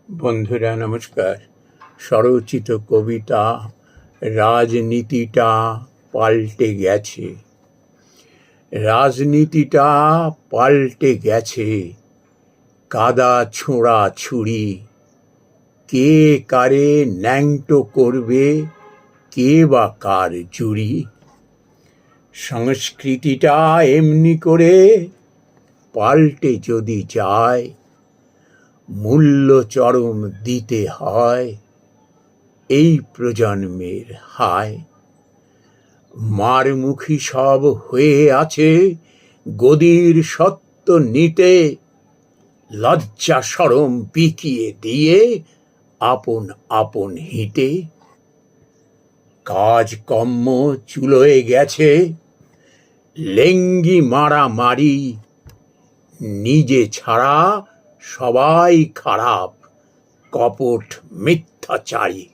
বন্ধুরা নমস্কার। স্বরচিত কবিতা রাজনীতিটা পাল্টে গেছে। রাজনীতিটা পাল্টে গেছে, কাদা ছোঁড়া ছুরি। কে কারে ন্যাংটো করবে, কে বা কার জুড়ি। সংস্কৃতিটা এমনি করে পাল্টে যদি যায়, মূল্য চরম দিতে হয় এই প্রজন্মের হায়। মারমুখী সব হয়ে আছে গদির সত্য নিতে, লজ্জা শরম বিকিয়ে দিয়ে আপন আপন হিতে। কাজকর্ম চুলোয় গেছে, লেঙ্গি মারামারি। নিজে ছাড়া সবাই খারাপ, কপট মিথ্যাচারী।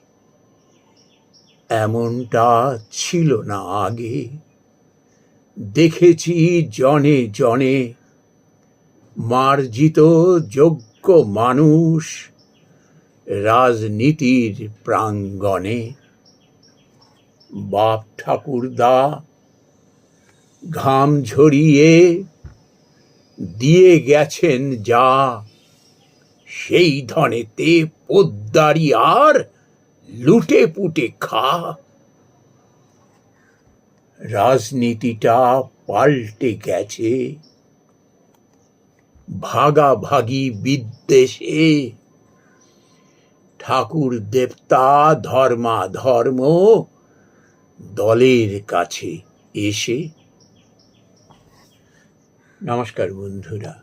এমনটা ছিল না আগে, দেখেছি জনে জনে। মার্জিত যোগ্য মানুষ রাজনীতির প্রাঙ্গণে। বাপ ঠাকুরদা ঘাম ঝরিয়ে দিয়ে গেছেন যা, সেই ধনেতে পোদ্দারি আর লুটে পুটে খা। রাজনীতিটা পাল্টে গেছে, ভাগাভাগি বিদ্বেষে। ঠাকুর দেবতা ধর্মাধর্ম দলের কাছে এসে। নমস্কার বন্ধুরা।